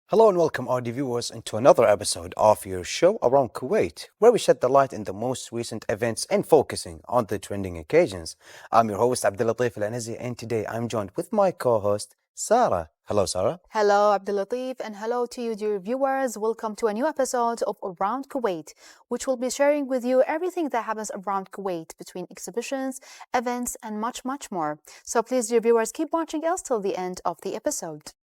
Hello and welcome, audio viewers, into another episode of your show Around Kuwait, where we shed the light in the most recent events and focusing on the trending occasions. I'm your host, Abdulatif Al-Anazi, and today I'm joined with my co-host, Sarah. Hello, Sarah. Hello, Abdulatif, and hello to you, dear viewers. Welcome to a new episode of Around Kuwait, which will be sharing with you everything that happens around Kuwait between exhibitions, events, and much, much more. So please, dear viewers, keep watching us till the end of the episode.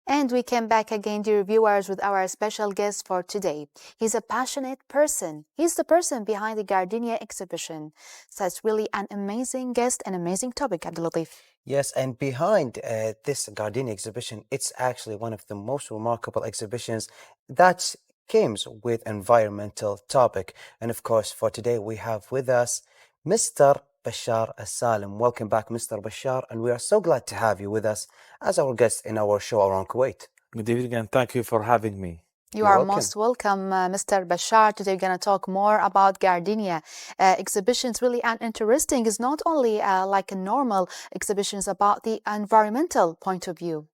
And we came back again, dear viewers, with our special guest for today. He's a passionate person. He's the person behind the Gardenia exhibition. So it's really an amazing guest and amazing topic, Abdulatif. Yes, and behind this Gardenia exhibition, it's actually one of the most remarkable exhibitions that comes with environmental topic. And of course, for today, we have with us Mr. Bashar As-Salim. Welcome back, Mr. Bashar, and we are so glad to have you with us as our guest in our show Around Kuwait. Good evening, and thank you for having me. You You're are welcome. most welcome, Mr. Bashar. Today we're going to talk more about Gardenia. Exhibitions really and interesting. It's not only like a normal exhibitions about the environmental point of view.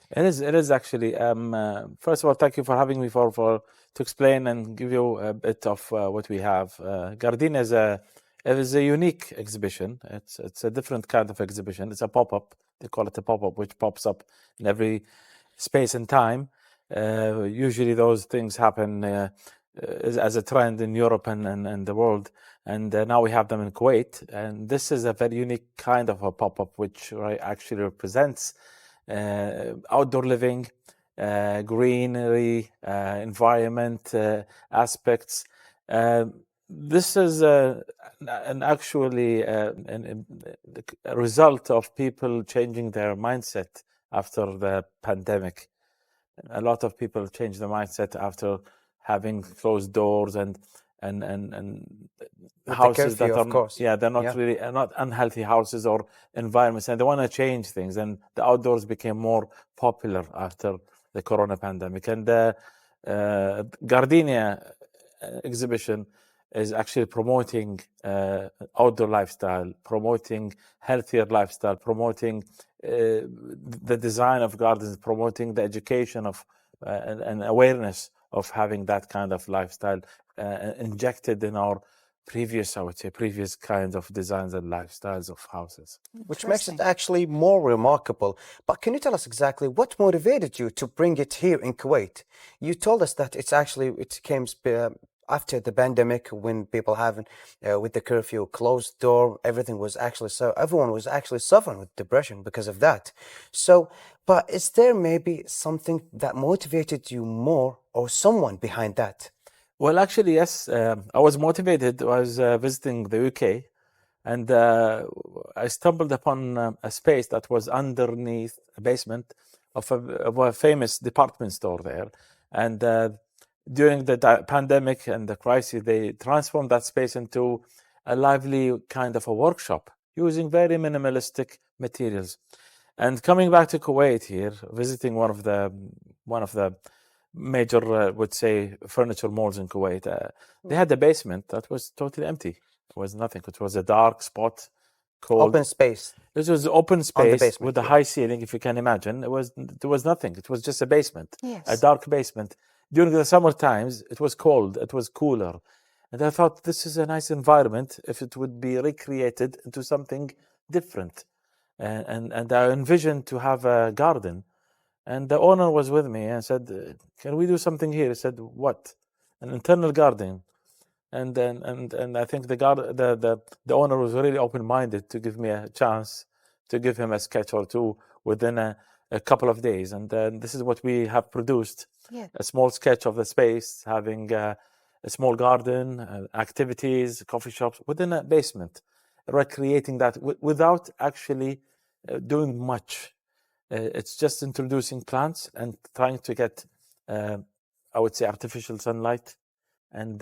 It is actually. First of all, thank you for having me to explain and give you a bit of what we have. Gardenia is a unique exhibition. It's a different kind of exhibition. It's a pop-up. They call it a pop-up, which pops up in every space and time. Usually those things happen as a trend in Europe and the world, and now we have them in Kuwait. And this is a very unique kind of a pop-up, which actually represents outdoor living, greenery, environment aspects. This is a result of people changing their mindset after the pandemic. A lot of people change their mindset after having closed doors and With houses the curfew, that of course. they're not really not unhealthy houses or environments, and they want to change things. And the outdoors became more popular after the corona pandemic. And the Gardenia exhibition is actually promoting outdoor lifestyle, promoting healthier lifestyle, promoting the design of gardens, promoting the education of and awareness of having that kind of lifestyle injected in our previous kinds of designs and lifestyles of houses. Which makes it actually more remarkable. But can you tell us exactly what motivated you to bring it here in Kuwait? You told us that it came after the pandemic, when people having with the curfew, closed door, everyone was actually suffering with depression because of that. So, but is there maybe something that motivated you more, or someone behind that? Well, actually, yes. I was motivated. I was visiting the UK, and I stumbled upon a space that was underneath a basement of a famous department store there. And during the pandemic and the crisis, they transformed that space into a lively kind of a workshop using very minimalistic materials. And coming back to Kuwait here, visiting one of the major, would say, furniture malls in Kuwait, they had a basement that was totally empty. It was nothing. It was a dark spot, cold. Open space. This was open space basement, with a high ceiling, if you can imagine. There was nothing. It was just a basement, Yes. a dark basement. During the summer times, it was cold. It was cooler. And I thought, this is a nice environment if it would be recreated into something different. And I envisioned to have a garden. And the owner was with me and said, "Can we do something here?" I said, "What?" "An internal garden." And I think the owner was really open-minded to give me a chance to give him a sketch or two within a couple of days. And this is what we have produced. Yeah. A small sketch of the space, having a small garden, activities, coffee shops within a basement, recreating that without actually doing much. It's just introducing plants and trying to get, I would say, artificial sunlight and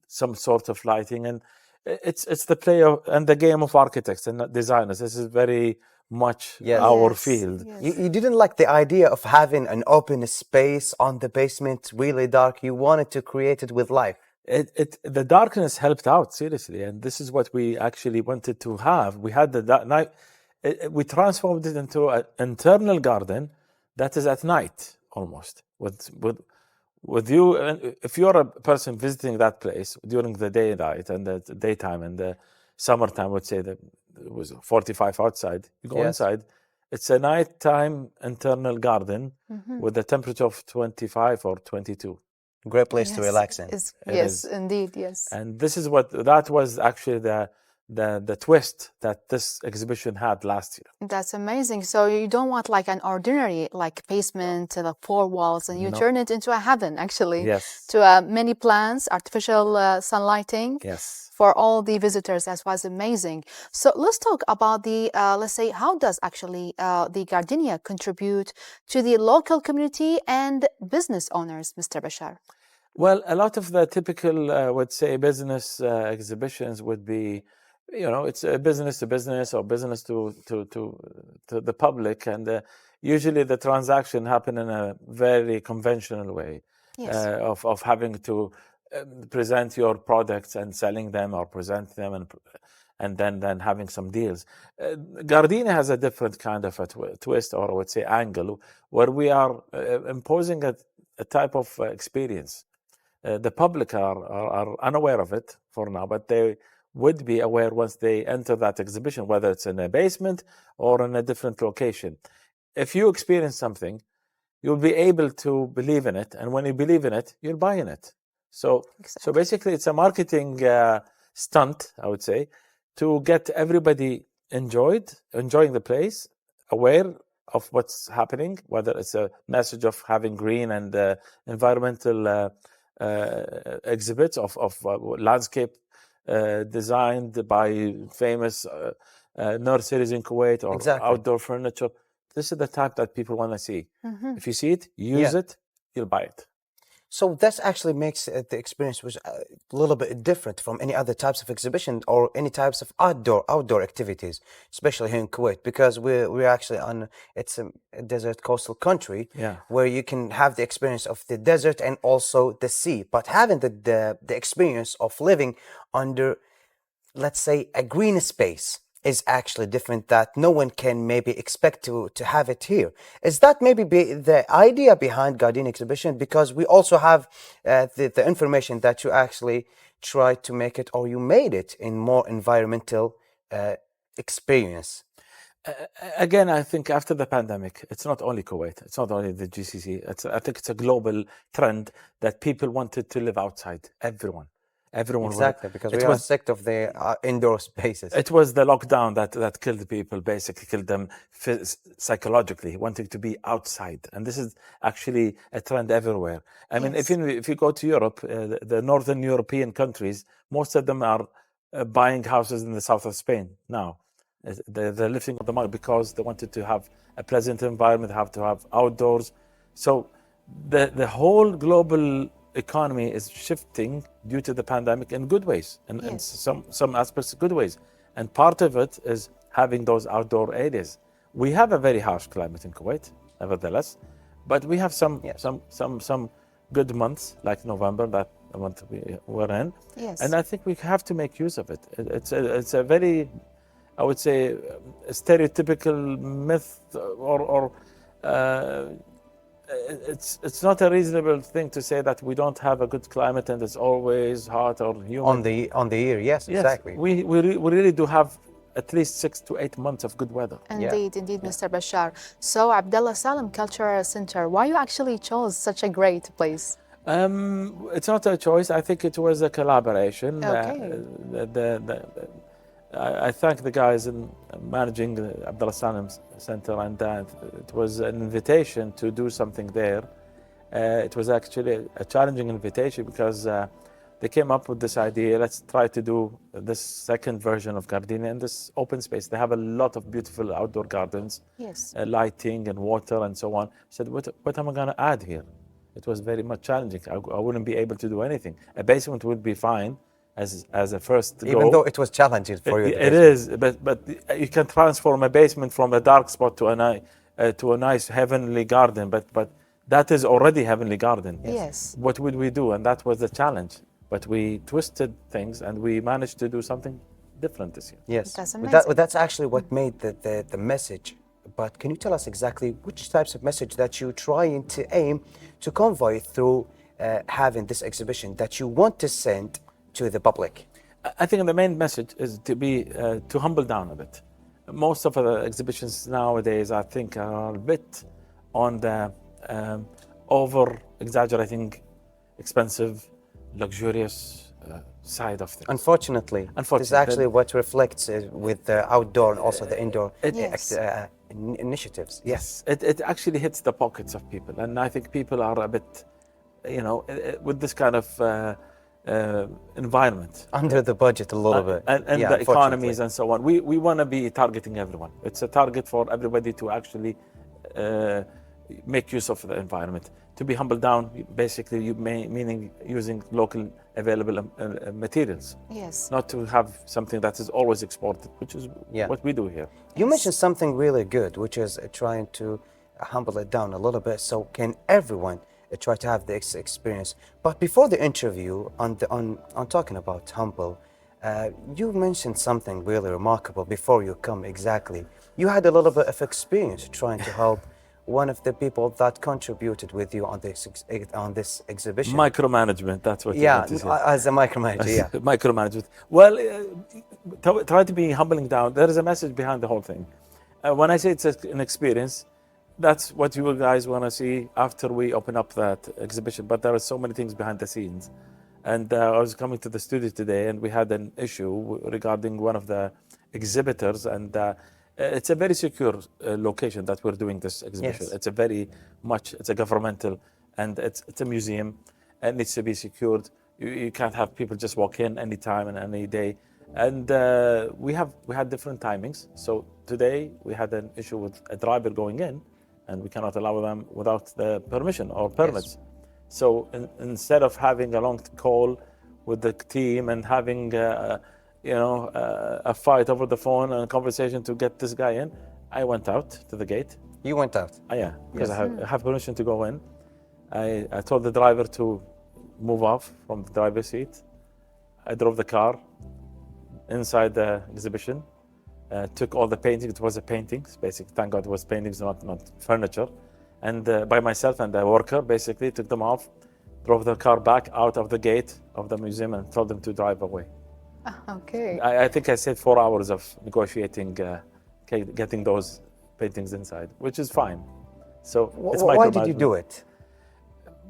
some sort of lighting. And it's the play of and the game of architects and designers. This is very much our field. Yes. You didn't like the idea of having an open space on the basement, really dark. You wanted to create it with life. The darkness helped out seriously, and this is what we actually wanted to have. We had the night. We transformed it into an internal garden that is at night almost. With you, if you're a person visiting that place during the daylight and the daytime and the summertime, would say that it was 45 outside. You go inside, it's a nighttime internal garden with a temperature of 25 or 22. Great place to relax in. Yes, indeed, yes. And this is that was actually the twist that this exhibition had last year. That's amazing. So you don't want like an ordinary like basement, like 4 walls, and you turn it into a heaven, actually. Yes. To many plants, artificial sunlighting. Yes. For all the visitors. That was amazing. So let's talk about the, let's say, how does actually the gardenia contribute to the local community and business owners, Mr. Bashar? Well, a lot of the typical, would say, business exhibitions would be, it's a business to business or business to the public, and usually the transaction happen in a very conventional way. Of having to present your products and selling them, or present them and then having some deals. Gardenia has a different kind of a twist, or I would say angle, where we are imposing a type of experience. The public are unaware of it for now, but they would be aware once they enter that exhibition, whether it's in a basement or in a different location. If you experience something, you'll be able to believe in it, and when you believe in it, you'll buy in it. So basically, it's a marketing stunt, I would say, to get everybody enjoying the place, aware of what's happening, whether it's a message of having green and environmental exhibits of landscape designed by famous nurseries in Kuwait, or outdoor furniture. This is the type that people want to see. If you see it, use it, you'll buy it. So that actually makes the experience was a little bit different from any other types of exhibition or any types of outdoor activities, especially here in Kuwait, because we're actually it's a desert coastal country where you can have the experience of the desert and also the sea, but having the experience of living under, let's say, a green space is actually different, that no one can maybe expect to have it here. Is that maybe the idea behind Gardenia exhibition? Because we also have the information that you actually tried to make it, or you made it in more environmental experience. Again, I think after the pandemic, it's not only Kuwait, it's not only the GCC. I think it's a global trend that people wanted to live outside. Everyone exactly, because we are sick of the indoor spaces. It was the lockdown that killed people, basically killed them psychologically, wanting to be outside. And this is actually a trend everywhere. I mean, if you go to Europe, the northern European countries, most of them are buying houses in the south of Spain now. They're lifting up the market because they wanted to have a pleasant environment, have to have outdoors. So the whole global economy is shifting due to the pandemic in good ways, and some aspects good ways, and part of it is having those outdoor areas. We have a very harsh climate in Kuwait, nevertheless, but we have some good months like November, that month we're in, and I think we have to make use of it. It's a very, I would say, stereotypical myth, or it's not a reasonable thing to say that we don't have a good climate and it's always hot or humid. On the year, yes, exactly. We really do have at least 6 to 8 months of good weather. Indeed, Mr. Bashar. So Abdullah Salam Cultural Center, why you actually chose such a great place? It's not a choice. I think it was a collaboration. I thank the guys in managing the Abdullah Salam Center, and it was an invitation to do something there. It was actually a challenging invitation because they came up with this idea, let's try to do this second version of Gardenia in this open space. They have a lot of beautiful outdoor gardens, lighting and water and so on. I said, what am I going to add here? It was very much challenging. I wouldn't be able to do anything. A basement would be fine as a first go. Even though it was challenging for you. It is, but you can transform a basement from a dark spot to a nice heavenly garden. But that is already heavenly garden. Yes. What would we do? And that was the challenge. But we twisted things and we managed to do something different this year. Yes. That's amazing. That's actually what made the message but can you tell us exactly which types of message that you're trying to aim to convey through having this exhibition that you want to send to the public? I think the main message is to be to humble down a bit. Most of the exhibitions nowadays, I think, are a bit on the over exaggerating, expensive, luxurious side of things. Unfortunately, this is actually what reflects with the outdoor and also the indoor initiatives. Yes, it actually hits the pockets of people, and I think people are a bit, with this kind of environment. Under the budget a little bit. And the economies and so on. We want to be targeting everyone. It's a target for everybody to actually make use of the environment. To be humbled down, basically, meaning using local available materials. Yes. Not to have something that is always exported, which is what we do here. You mentioned something really good, which is trying to humble it down a little bit. So can everyone try to have this experience? But before the interview, on talking about humble, you mentioned something really remarkable before you come exactly. You had a little bit of experience trying to help one of the people that contributed with you on this exhibition. Micromanagement, that's what you want to say. As a micromanager, Micromanagement. Well, try to be humbling down. There is a message behind the whole thing. When I say it's an experience, that's what you guys want to see after we open up that exhibition. But there are so many things behind the scenes. And I was coming to the studio today, and we had an issue regarding one of the exhibitors, and it's a very secure location that we're doing this exhibition. Yes. It's a governmental, and it's a museum, and needs to be secured. You can't have people just walk in anytime and any day. And we had different timings. So today we had an issue with a driver going in, and we cannot allow them without the permission or permits. Yes. So instead of having a long call with the team and having a fight over the phone and a conversation to get this guy in, I went out to the gate. You went out? Yeah, because I have permission to go in. I told the driver to move off from the driver's seat. I drove the car inside the exhibition, took all the paintings. It was a paintings, basically. Thank God it was paintings, not furniture. And by myself and the worker, basically, took them off, drove the car back out of the gate of the museum and told them to drive away. Okay. I think I saved 4 hours of negotiating, getting those paintings inside, which is fine. So it's why did you do it?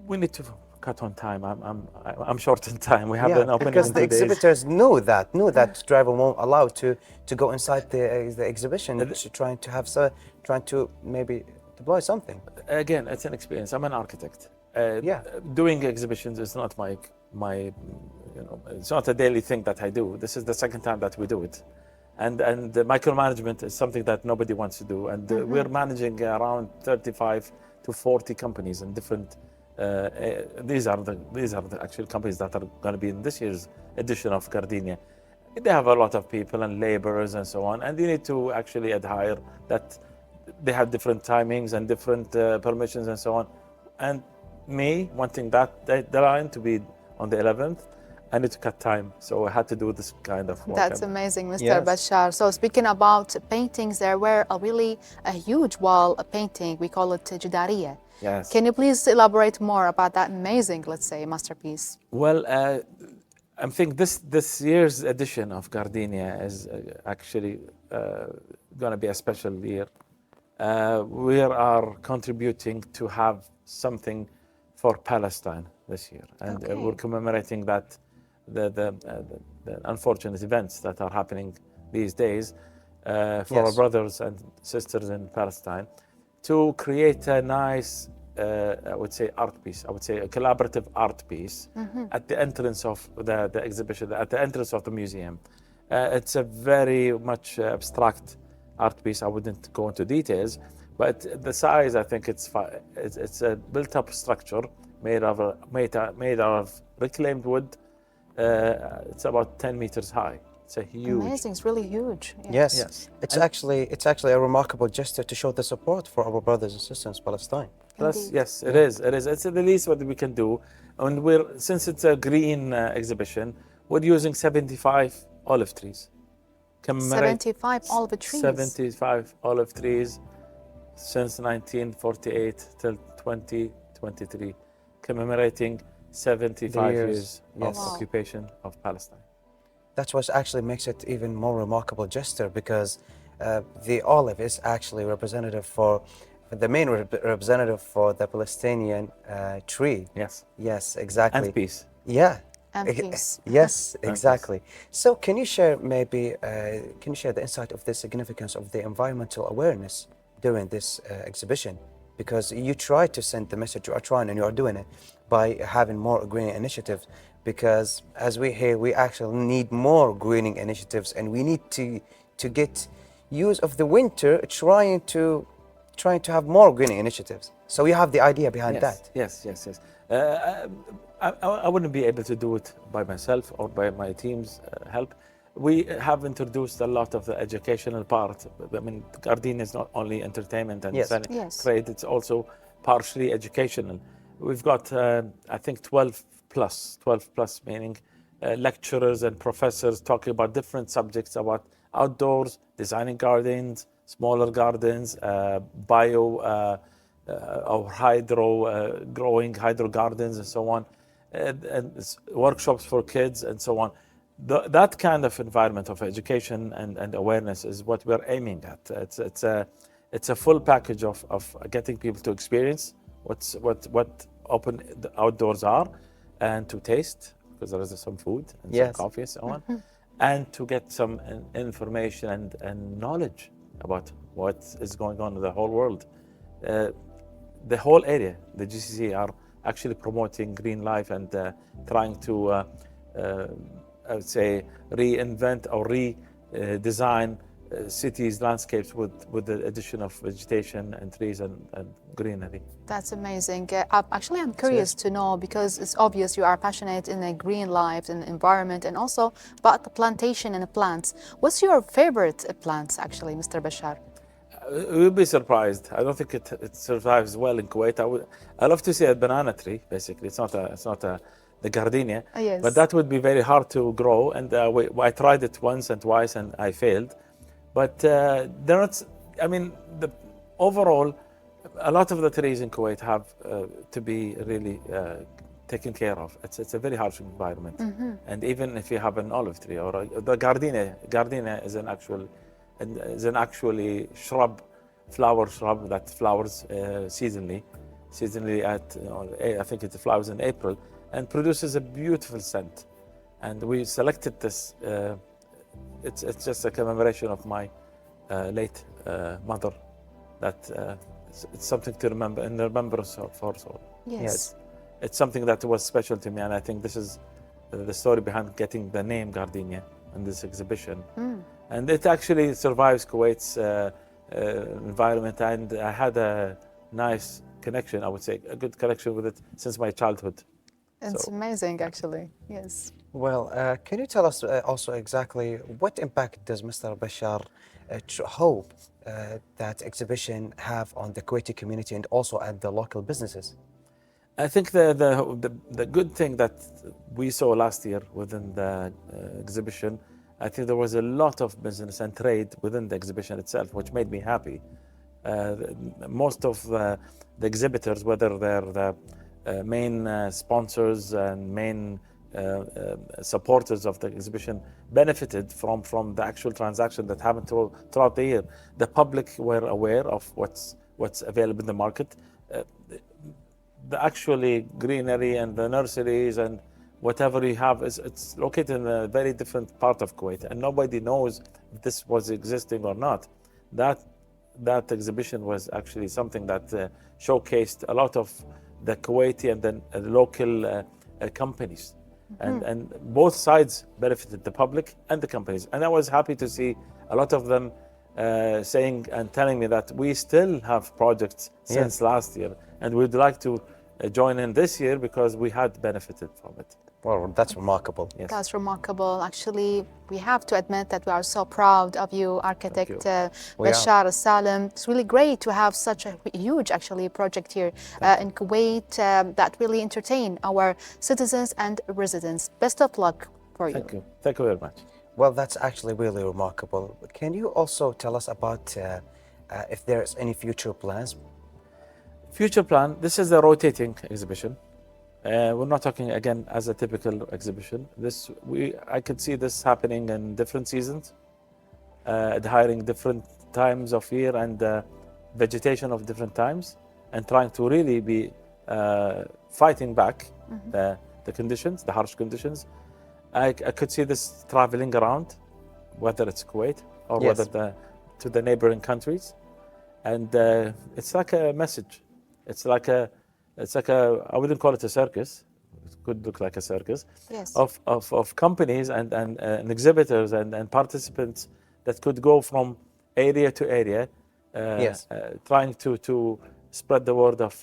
We need to cut on time. I'm short in time. We have an opening because in the 2 days. exhibitors knew that driver won't allow to go inside the exhibition, trying to maybe deploy something. Again, it's an experience. I'm an architect. Doing exhibitions is not my it's not a daily thing that I do. This is the second time that we do it. And the micromanagement is something that nobody wants to do. And we're managing around 35 to 40 companies in different, these are the actual companies that are going to be in this year's edition of Gardenia. They have a lot of people and laborers and so on. And you need to actually adhere that they have different timings and different permissions and so on. And me wanting that deadline to be on the 11th, I need to cut time, so I had to do this kind of work. That's amazing, Mr. Bashar. So speaking about paintings, there were a huge wall painting. We call it Jidariya. Yes. Can you please elaborate more about that amazing, let's say, masterpiece? Well, I think this year's edition of Gardenia is actually going to be a special year. We are contributing to have something for Palestine this year, and we're commemorating that the unfortunate events that are happening these days for our brothers and sisters in Palestine, to create a nice, I would say, art piece. I would say a collaborative art piece at the entrance of the exhibition, at the entrance of the museum. It's a very much abstract art piece. I wouldn't go into details, but the size, I think it's a built-up structure made of reclaimed wood. It's about 10 meters high. It's a huge. Amazing! It's really huge. Yes. It's actually a remarkable gesture to show the support for our brothers and sisters in Palestine. Plus, yes, it is. It's the least what we can do, and since it's a green exhibition, we're using 75 olive trees. 75 olive trees. 75 olive trees since 1948 till 2023, commemorating 75 years Yes. of occupation of Palestine. That's what actually makes it even more remarkable gesture, because the olive is actually representative for the main representative for the Palestinian tree. Yes. Yes, exactly. And peace. Yeah. And peace. Yes, peace. exactly. So can you share maybe, can you share the insight of the significance of the environmental awareness during this exhibition? Because you try to send the message, you are trying and you are doing it by having more greening initiatives, because as we hear, we actually need more greening initiatives, and we need to get use of the winter trying to have more greening initiatives. So you have the idea behind that. Yes. I wouldn't be able to do it by myself or by my team's help. We have introduced a lot of the educational part. I mean, Gardenia is not only entertainment and Yes. Yes. trade, it's also partially educational. We've got, I think, 12 plus, meaning lecturers and professors talking about different subjects about outdoors, designing gardens, smaller gardens, bio or hydro, growing hydro gardens and so on, and workshops for kids and so on. That kind of environment of education and awareness is what we're aiming at. It's a full package of getting people to experience what open the outdoors are, and to taste, because there is some food and some Yes. coffee and so on, and to get some information and knowledge about what is going on in the whole world. The whole area, the GCC, are actually promoting green life and trying to, I would say, reinvent or redesign cities, landscapes with the addition of vegetation and trees and greenery. That's amazing. Actually, I'm curious to know, because it's obvious you are passionate in the green life and environment, and also about the plantation and the plants. What's your favorite plants, actually, Mr. Bashar? You'll be surprised. I don't think it survives well in Kuwait. I love to see a banana tree. Basically, it's not the gardenia, Yes. but that would be very hard to grow. And I tried it once and twice, and I failed. But they're not. I mean, overall, a lot of the trees in Kuwait have to be really taken care of. It's a very harsh environment, and even if you have an olive tree or the gardenia is an actually flower shrub that flowers seasonally at, I think it flowers in April, and produces a beautiful scent. And we selected this. It's just a commemoration of my late mother. That it's something to remember, in remembrance of her soul. Yes. It's something that was special to me, and I think this is the story behind getting the name Gardenia in this exhibition. And it actually survives Kuwait's environment, and I had a nice connection, I would say, a good connection with it since my childhood. It's amazing, actually. Yes. Well, can you tell us also exactly what impact does Mr. Bashar hope that exhibition have on the Kuwaiti community and also at the local businesses? I think the good thing that we saw last year within the exhibition, I think there was a lot of business and trade within the exhibition itself, which made me happy. Most of the exhibitors, whether they're the main sponsors and main supporters of the exhibition, benefited from the actual transaction that happened throughout the year. The public were aware of what's available in the market. The actually greenery and the nurseries and whatever you have, it's located in a very different part of Kuwait, and nobody knows if this was existing or not. That exhibition was actually something that showcased a lot of the Kuwaiti and the local companies. And both sides benefited, the public and the companies. And I was happy to see a lot of them saying and telling me that we still have projects since last year, and we'd like to join in this year because we had benefited from it. Well, that's remarkable. Yes. That's remarkable. Actually, we have to admit that we are so proud of you, architect Bashar Al-Salam. It's really great to have such a huge, actually, project here in Kuwait that really entertain our citizens and residents. Best of luck for you. Thank you. Thank you very much. Well, that's actually really remarkable. Can you also tell us about if there's any future plans. Future plan, this is a rotating exhibition. We're not talking again as a typical exhibition. I could see this happening in different seasons, adhering different times of year and vegetation of different times, and trying to really be fighting back the conditions, the harsh conditions. I could see this traveling around, whether it's Kuwait or Yes. whether to the neighboring countries, and it's like a message. It's like a I wouldn't call it a circus. It could look like a circus. Yes. Of companies and exhibitors and participants that could go from area to area, Yes. trying to spread the word of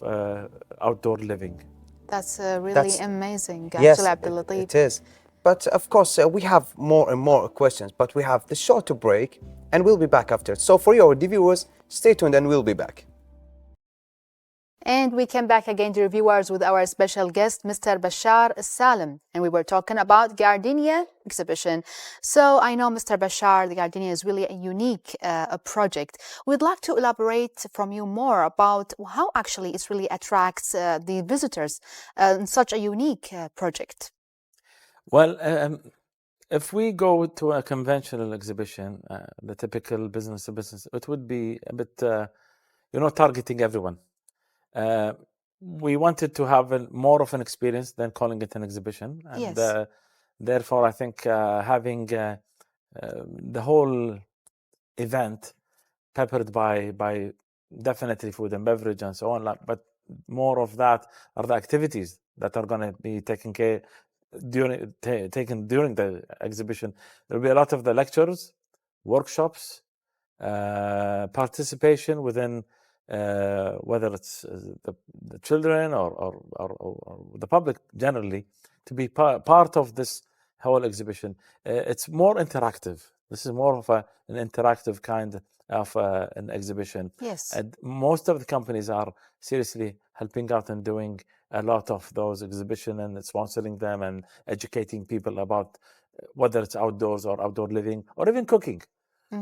outdoor living. That's really That's- amazing, Yes, actually, Abdulatif. it is. But of course, we have more and more questions, but we have the short break and we'll be back after. So for your viewers, stay tuned and we'll be back. And we came back again, dear viewers, with our special guest, Mr. Bashar Salim. And we were talking about Gardenia exhibition. So I know, Mr. Bashar, the Gardenia is really a unique project. We'd like to elaborate from you more about how actually it really attracts the visitors in such a unique project. Well, if we go to a conventional exhibition, the typical business to business, it would be a bit, targeting everyone. We wanted to have more of an experience than calling it an exhibition. And Yes. therefore, I think having the whole event peppered by definitely food and beverage and so on, but more of that are the activities that are going to be taken during the exhibition. There will be a lot of the lectures, workshops, participation within whether it's the children or the public generally, to be part of this whole exhibition. It's more interactive. This is more of an interactive kind of an exhibition. Yes. And most of the companies are seriously helping out and doing a lot of those exhibitions and sponsoring them and educating people about whether it's outdoors or outdoor living or even cooking.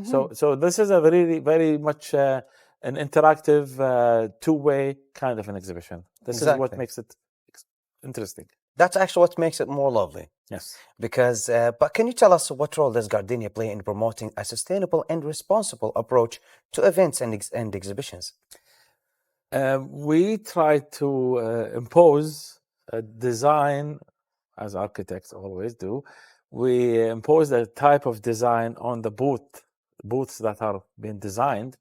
So this is a very, very much an interactive, two-way kind of an exhibition. This is what Exactly. makes it interesting. That's actually what makes it more lovely. Yes. Because, but can you tell us what role does Gardenia play in promoting a sustainable and responsible approach to events and exhibitions? We try to impose a design, as architects always do. We impose a type of design on the booths that are being designed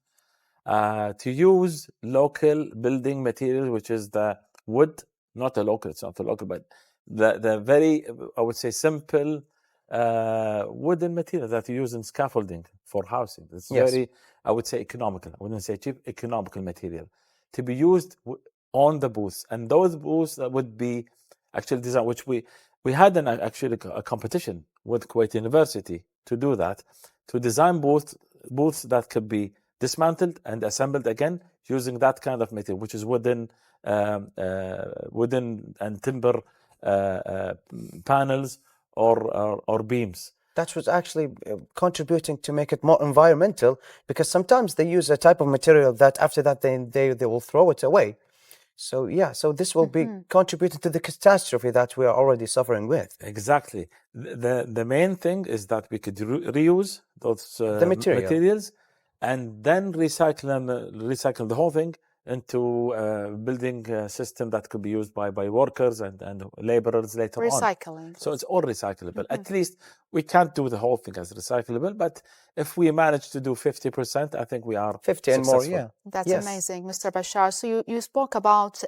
to use local building material, which is the wood, not a local, it's not a local, but the very, I would say, simple wooden material that you use in scaffolding for housing. It's Yes. very, I would say, economical. I wouldn't say cheap, economical material to be used on the booths. And those booths that would be actually designed, which we had actually a competition with Kuwait University to do that, to design booths that could be dismantled and assembled again using that kind of material, which is wooden and timber panels or beams. That was actually contributing to make it more environmental, because sometimes they use a type of material that after that they will throw it away. So yeah, so this will be contributing to the catastrophe that we are already suffering with. Exactly. The main thing is that we could reuse those The material. materials and then recycle the whole thing into a building system that could be used by workers and laborers later on. Recycling. So it's all recyclable. At least we can't do the whole thing as recyclable, but if we manage to do 50%, I think we are 50 and more, successful. yeah. That's Yes. amazing, Mr. Bashar. So you spoke about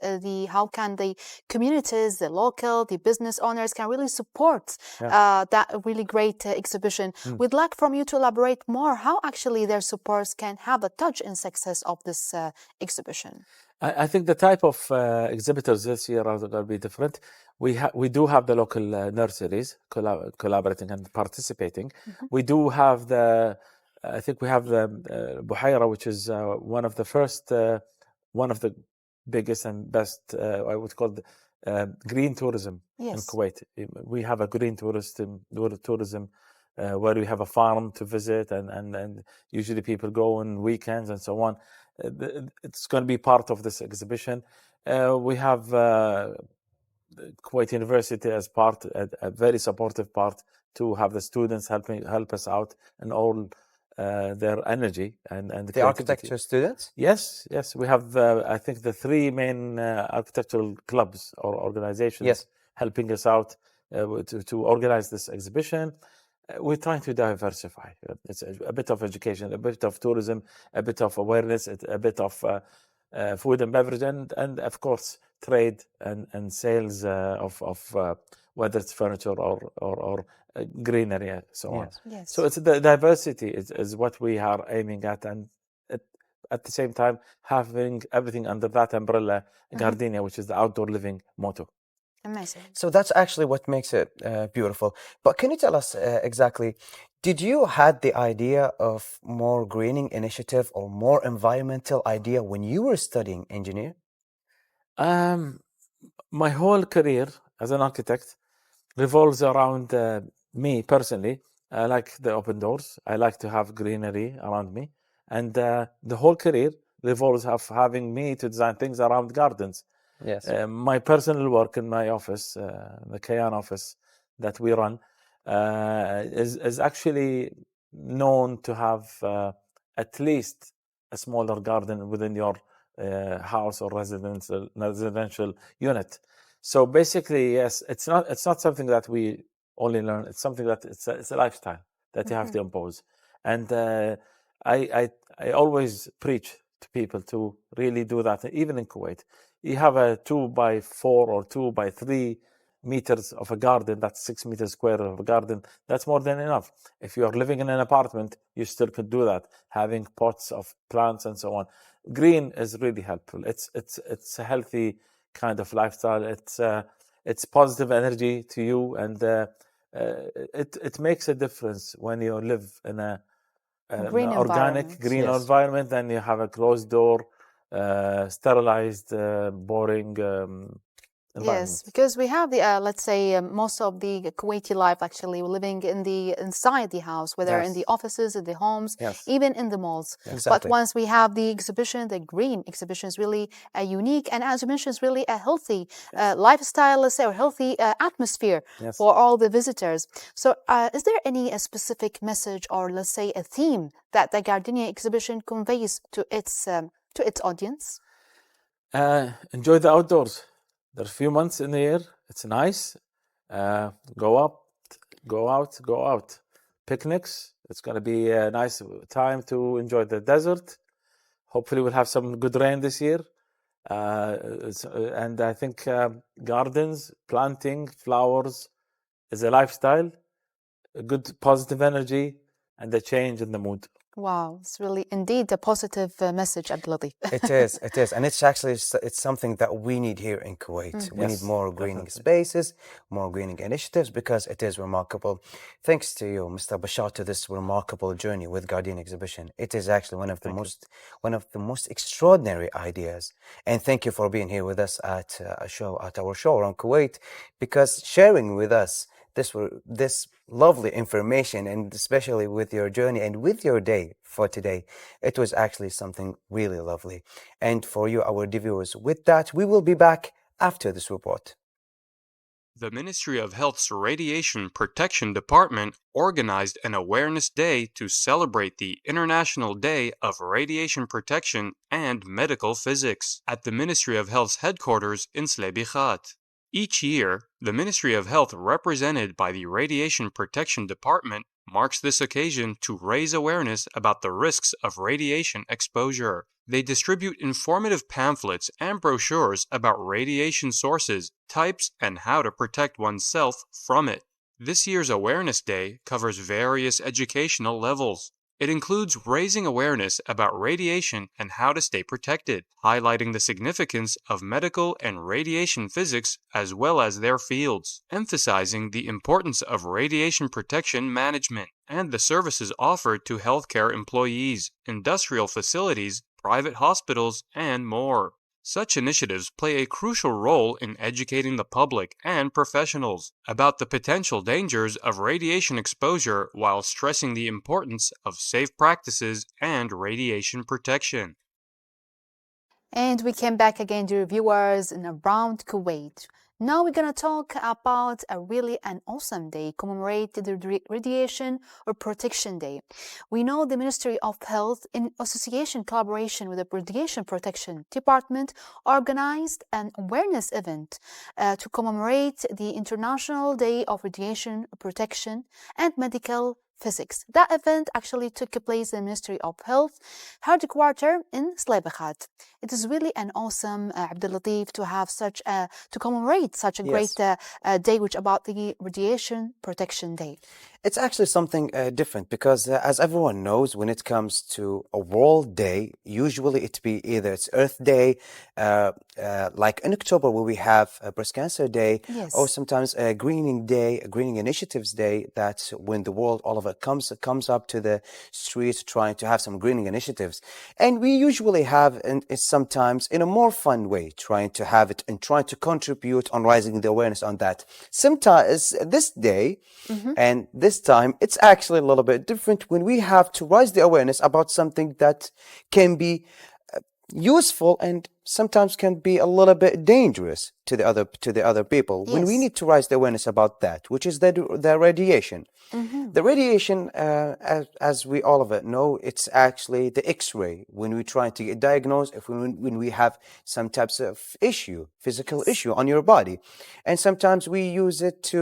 how can the communities, the local, the business owners can really support that really great exhibition. We'd like from you to elaborate more how actually their supports can have a touch in success of this exhibition. I think the type of exhibitors this year are going to be different. We do have the local nurseries collaborating and participating. We do have I think we have the Buhaira, which is one of the biggest and best, I would call green tourism in Yes. Kuwait. We have a green tourism where we have a farm to visit, and usually people go on weekends and so on. It's going to be part of this exhibition. We have Kuwait University as part, a very supportive part, to have the students help us out in all their energy and The creativity. architecture students? Yes, we have I think the three main architectural clubs or organizations Yes. helping us out to organize this exhibition. We're trying to diversify. It's a bit of education, a bit of tourism, a bit of awareness, a bit of food and beverage, and of course trade and sales of whether it's furniture or greenery and so on. Yes. So it's the diversity is what we are aiming at, and at the same time having everything under that umbrella, Gardenia, which is the outdoor living motto. Amazing. So that's actually what makes it beautiful. But can you tell us exactly, did you had the idea of more greening initiative or more environmental idea when you were studying engineer? My whole career as an architect revolves around me personally. I like the open doors. I like to have greenery around me. And the whole career revolves of having me to design things around gardens. Yes. My personal work in my office, the Kayan office that we run, is actually known to have at least a smaller garden within your house or residential unit. So basically, yes, it's not something that we only learn. It's something that it's a lifestyle that you have to impose. And I always preach to people to really do that. Even in Kuwait, you have a 2x4 or 2x3 meters of a garden. That's 6 meters square of a garden. That's more than enough. If you are living in an apartment, you still could do that, having pots of plants and so on. Green is really helpful. It's a healthy kind of lifestyle. It's positive energy to you, and it makes a difference when you live in an Green organic environment. green Yes. environment, then you have a closed door, sterilized, boring environment. Yes, because we have the let's say most of the Kuwaiti life actually living inside the house, whether in Yes. the offices, in the homes, Yes. even in the malls. Exactly. But once we have the exhibition, the green exhibition is really unique, and as you mentioned, is really a healthy lifestyle, let's say, or healthy atmosphere Yes. for all the visitors. So, is there any specific message, or let's say a theme that the Gardenia exhibition conveys to its audience? Enjoy the outdoors. There's a few months in the year. It's nice. Go up, go out. Picnics. It's going to be a nice time to enjoy the desert. Hopefully, we'll have some good rain this year. And I think gardens, planting, flowers is a lifestyle, a good positive energy, and a change in the mood. Wow, it's really indeed a positive message, Abdulatif. It is, and it's actually it's something that we need here in Kuwait. We need Yes, more greening definitely. spaces, more greening initiatives, because it is remarkable. Thanks to you, Mr. Bashar, to this remarkable journey with Guardian Exhibition. It is actually one of the most extraordinary ideas. And thank you for being here with us at our show around Kuwait, because sharing with us this lovely information, and especially with your journey and with your day for today, it was actually something really lovely. And for you, our viewers, with that, we will be back after this report. The Ministry of Health's Radiation Protection Department organized an awareness day to celebrate the International Day of Radiation Protection and Medical Physics at the Ministry of Health's headquarters in Slebichat. Each year, the Ministry of Health, represented by the Radiation Protection Department, marks this occasion to raise awareness about the risks of radiation exposure. They distribute informative pamphlets and brochures about radiation sources, types, and how to protect oneself from it. This year's Awareness Day covers various educational levels. It includes raising awareness about radiation and how to stay protected, highlighting the significance of medical and radiation physics as well as their fields, emphasizing the importance of radiation protection management and the services offered to healthcare employees, industrial facilities, private hospitals, and more. Such initiatives play a crucial role in educating the public and professionals about the potential dangers of radiation exposure while stressing the importance of safe practices and radiation protection. And we came back again, dear viewers, in Around Kuwait. Now we're going to talk about an awesome day, commemorate the Radiation or Protection Day. We know the Ministry of Health, in association collaboration with the Radiation Protection Department, organized an awareness event to commemorate the International Day of Radiation Protection and Medical Physics. That event actually took place in the Ministry of Health headquarters in Slaybakat. It is really an awesome, Abdulatif, to have to commemorate such a great day, which about the Radiation Protection Day. It's actually something different because, as everyone knows, when it comes to a World Day, usually it's Earth Day, like in October where we have Breast Cancer Day, Yes. or sometimes a Greening Day, a Greening Initiatives Day. That's when the world, all of it comes up to the streets trying to have some greening initiatives, and we usually have it sometimes in a more fun way, trying to have it and trying to contribute on raising the awareness on that. Sometimes this day and this time, it's actually a little bit different when we have to raise the awareness about something that can be useful and sometimes can be a little bit dangerous to the other people. When we Yes. need to raise the awareness about that, which is the radiation. The radiation, as we all of it know, it's actually the X-ray when we try to get diagnosed, when we have some types of physical issue on your body, and sometimes we use it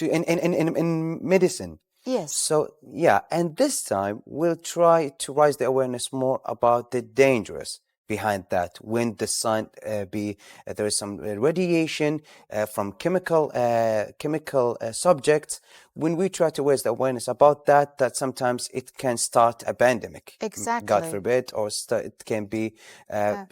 in medicine. Yes. So yeah, and this time we'll try to raise the awareness more about the dangers behind that. When the sun there is some radiation from chemical subjects. When we try to raise the awareness about that sometimes it can start a pandemic. Exactly. God forbid, or it can be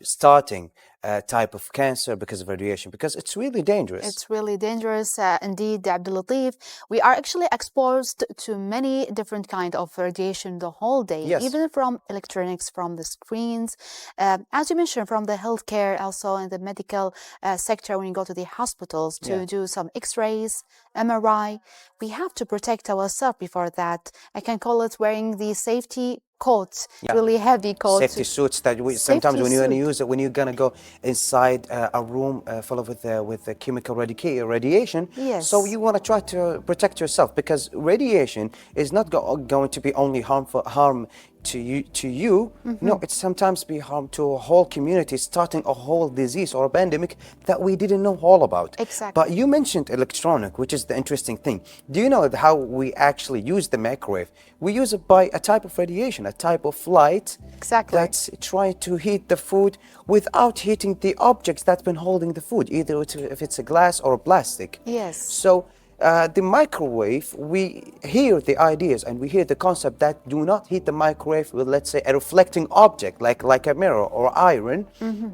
starting a type of cancer because of radiation, because it's really dangerous. It's really dangerous indeed, Abdulatif. We are actually exposed to many different kinds of radiation the whole day, Yes. even from electronics, from the screens, as you mentioned, from the healthcare, also in the medical sector, when you go to the hospitals to do some X-rays, MRI. We have to protect ourselves before that. I can call it wearing the safety coats, really heavy coats. Safety suits that sometimes when you're going to use it, when you're going to go inside a room full of with the chemical radiation. Yes. So you want to try to protect yourself, because radiation is not going to be only harm to you. No, it's sometimes be harm to a whole community, starting a whole disease or a pandemic that we didn't know all about. Exactly. But you mentioned electronic, which is the interesting thing. Do you know how we actually use the microwave? We use it by a type of radiation, a type of light. Exactly. That's trying to heat the food without heating the objects that's been holding the food, either if it's a glass or a plastic. Yes. So the microwave, we hear the ideas and we hear the concept that do not heat the microwave with, let's say, a reflecting object like a mirror or iron,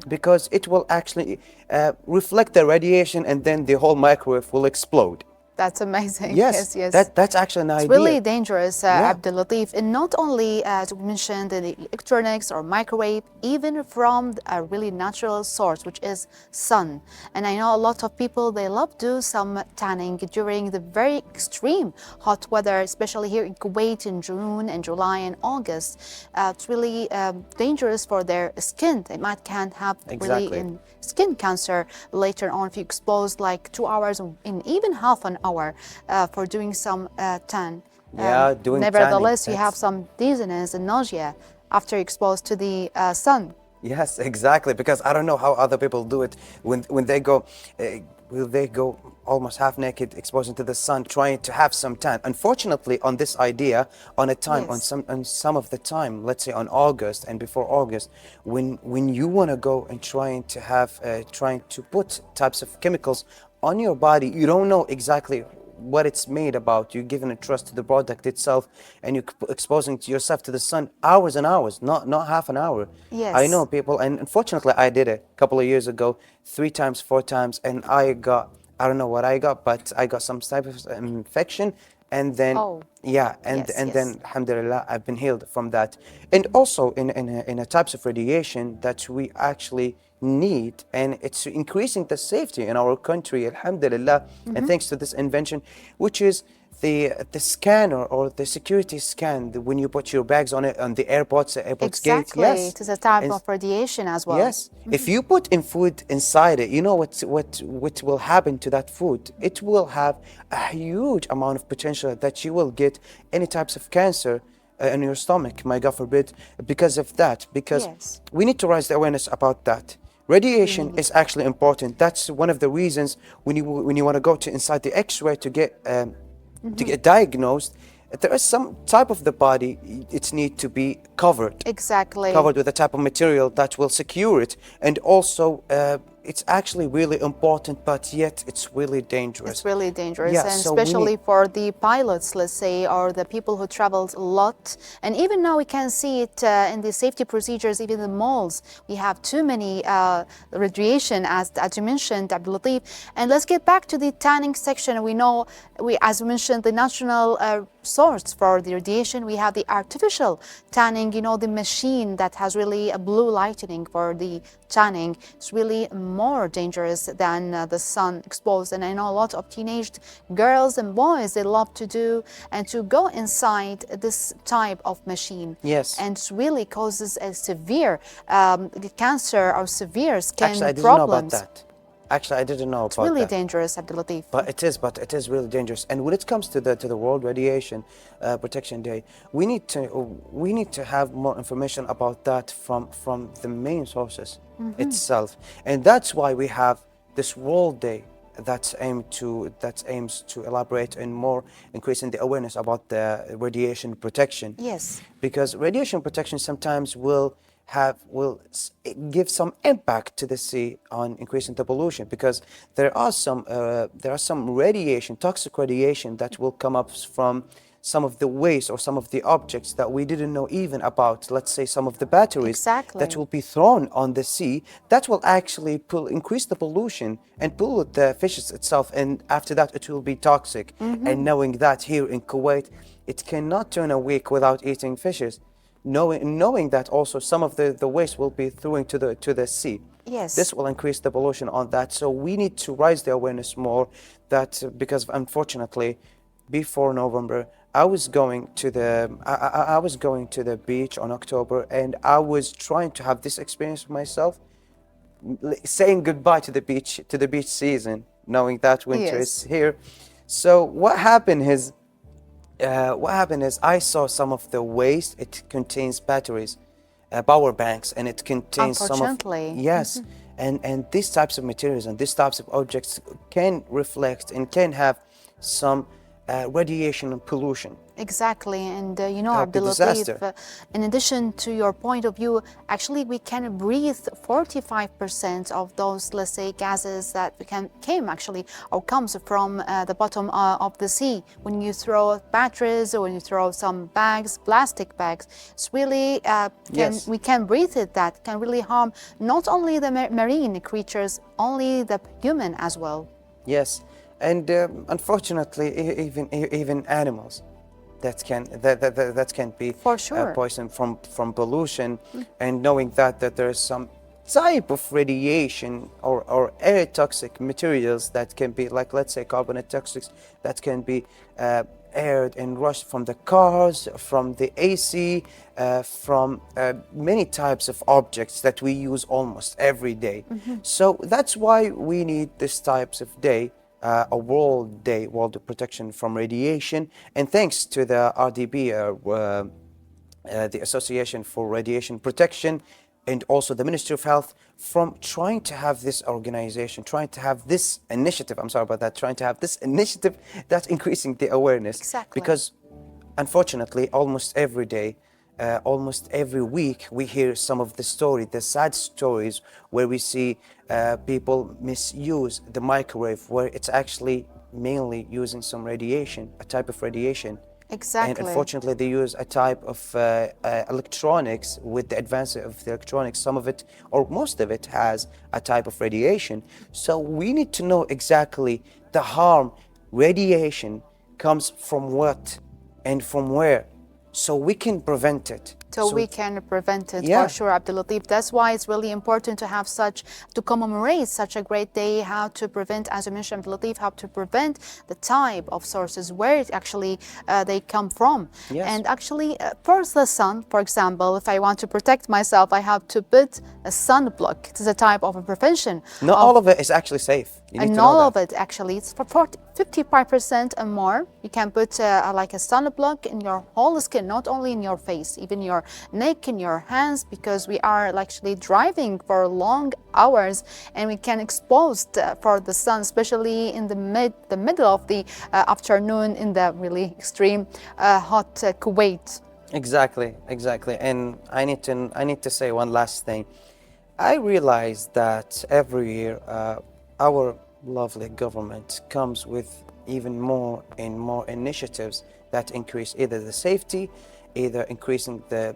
because it will actually reflect the radiation and then the whole microwave will explode. That's amazing. Yes, yes. that's actually an idea. It's really dangerous, Abdulatif, and not only, as we mentioned, the electronics or microwave, even from a really natural source, which is sun. And I know a lot of people, they love do some tanning during the very extreme hot weather, especially here in Kuwait in June and July and August. It's really dangerous for their skin. They can't have really skin cancer later on if you expose like 2 hours in even half an hour for doing some tan. Doing nevertheless, tanning, you have some dizziness and nausea after exposed to the sun. Yes, exactly. Because I don't know how other people do it when they go almost half naked, exposed to the sun, trying to have some tan. Unfortunately, on this idea, on some of the time, let's say on August and before August, when you want to go and trying to put types of chemicals on your body, you don't know exactly what it's made about. You're giving a trust to the product itself, and you're exposing yourself to the sun hours and hours, not half an hour. Yes. I know people, and unfortunately I did it a couple of years ago, 3 times, 4 times, and I don't know what I got, but I got some type of infection and then Oh, yeah, yes, and yes. then alhamdulillah I've been healed from that. And also in a types of radiation that we actually need, and it's increasing the safety in our country, alhamdulillah, and thanks to this invention, which is the scanner or the security scan, when you put your bags on it on the airports gate. Exactly. Yes, It is a type and of radiation as well. yes, if you put in food inside it, you know what will happen to that food? It will have a huge amount of potential that you will get any types of cancer in your stomach, my God forbid, because of that. Because Yes. we need to raise the awareness about that. Radiation need. is actually important. That's one of the reasons when you want to go to inside the X-ray to get diagnosed, there is some type of the body it needs to be covered Exactly. covered with a type of material that will secure it. And also it's actually really important, but yet it's really dangerous. It's really dangerous, Yeah, and so we especially need- for the pilots, let's say, or the people who traveled a lot. And even now we can see it in the safety procedures, even the malls. We have too many radiation, as you mentioned, Abdul Latif. And let's get back to the tanning section. We know, as we mentioned, the national source for the radiation. We have the artificial tanning, you know, the machine that has really a blue lightning for the tanning. It's really more dangerous than the sun exposed. And I know a lot of teenage girls and boys, they love to do and to go inside this type of machine. Yes. And it really causes a severe cancer or severe skin Actually, I didn't problems. know about that. Actually, I didn't know It's about really that. dangerous, Abdul Latif. But it is really dangerous. And when it comes to the World Radiation Protection Day, we need to have more information about that from the main sources itself. And that's why we have this World Day that aims to elaborate and more increasing the awareness about the radiation protection. Yes. Because radiation protection sometimes will give some impact to the sea on increasing the pollution, because there are some radiation, toxic radiation, that will come up from some of the waste or some of the objects that we didn't know even about. Let's say some of the batteries Exactly. that will be thrown on the sea, that will actually increase the pollution and pollute the fishes itself, and after that it will be toxic. And knowing that here in Kuwait, it cannot turn a week without eating fishes. Knowing that also some of the waste will be thrown to the sea. Yes. This will increase the pollution on that. So we need to raise the awareness more, that because unfortunately before November I was going to the beach on October, and I was trying to have this experience myself, saying goodbye to the beach season, knowing that winter Yes. is here. So what happened is I saw some of the waste. It contains batteries, power banks, and it contains some of Unfortunately. yes, and these types of materials and these types of objects can reflect and can have some radiation and pollution. Exactly, and you know, That'd be Abdul disaster. Latif, in addition to your point of view, actually we can breathe 45% of those, let's say, gases that came actually or comes from the bottom of the sea. When you throw batteries or when you throw some bags, plastic bags, it's really Yes. we can breathe it. That can really harm not only the marine creatures, only the human as well. Yes, and unfortunately, even animals that can be For sure. poisoned from pollution. And knowing that there is some type of radiation or air toxic materials that can be, like, let's say, carbonate toxics that can be aired and rushed from the cars, from the AC, from many types of objects that we use almost every day. So that's why we need this types of day, a World Day, World of Protection from Radiation. And thanks to the RDB, the Association for Radiation Protection, and also the Ministry of Health, from trying to have this organization, trying to have this initiative, trying to have this initiative that's increasing the awareness. Exactly. Because unfortunately, almost every day, almost every week, we hear some of the sad stories where we see people misuse the microwave, where it's actually mainly using some radiation, a type of radiation. Exactly. And unfortunately, they use a type of electronics. With the advance of the electronics, some of it or most of it has a type of radiation. So we need to know exactly the harm radiation comes from what and from where, so we can prevent it. So we can prevent it, Yeah. for sure, Abdul Latif. That's why it's really important to have to commemorate such a great day, how to prevent, as you mentioned, Abdul Latif, how to prevent the type of sources, where it actually they come from. Yes. And actually, for the sun, for example, if I want to protect myself, I have to put a sunblock. It is a type of a prevention. Not all of it is actually safe. You need And to know all that. of it, actually, it's for 55% and more. You can put like a sunblock in your whole skin, not only in your face, even your neck, in your hands, because we are actually driving for long hours and we can exposed for the sun, especially in the middle of the afternoon in the really extreme hot Kuwait. Exactly. And I need to say one last thing. I realize that every year our lovely government comes with even more and more initiatives that increase either the safety, either increasing the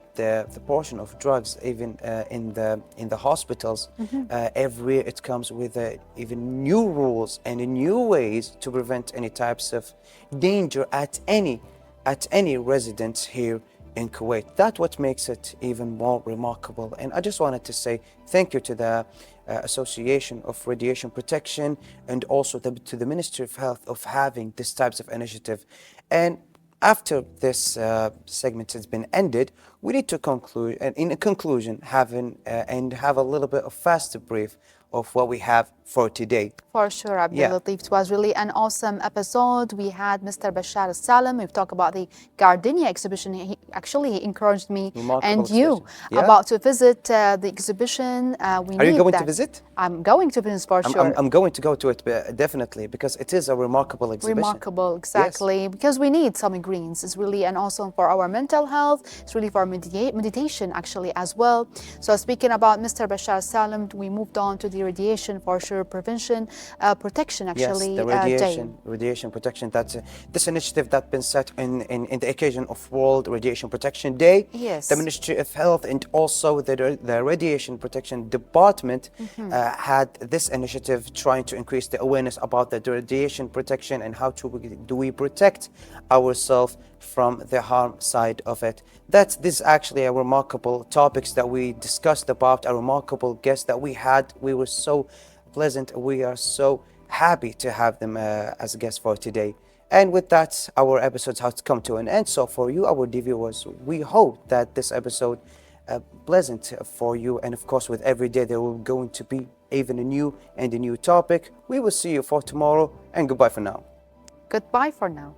portion of drugs even in the hospitals. Every year it comes with even new rules and new ways to prevent any types of danger at any residence here in Kuwait. That's what makes it even more remarkable. And I just wanted to say thank you to the Association of Radiation Protection and also to the Ministry of Health of having these types of initiative. And after this segment has been ended, we need to conclude, and in a conclusion, have a little bit of faster brief of what we have for today. For sure, Abdul Yeah. Latif. It was really an awesome episode. We had Mr. Bashar Al-Salam. We've talked about the Gardenia exhibition. He encouraged me Remarkable and you exhibition. Yeah. about to visit the exhibition. Are you going to visit? I'm going to visit for sure. I'm going to go to it definitely, because it is a remarkable exhibition. Remarkable, exactly. Because we need some greens. It's really and also for our mental health. It's really for meditation actually as well. So speaking about Mr. Bashar Salam, we moved on to the radiation for sure prevention, protection actually. Yes, the radiation protection. That's this initiative that's been set in the occasion of World Radiation Protection Day. Yes. The Ministry of Health and also the Radiation Protection Department had this initiative trying to increase the awareness about the radiation protection and how do we protect ourselves from the harm side of it. This is actually a remarkable topics that we discussed about, a remarkable guest that we had. We were so pleasant. We are so happy to have them as guests for today. And with that, our episodes have come to an end. So for you, our viewers, we hope that this episode pleasant for you. And of course, with every day, there will going to be even a new topic. We will see you for tomorrow, and goodbye for now. Goodbye for now.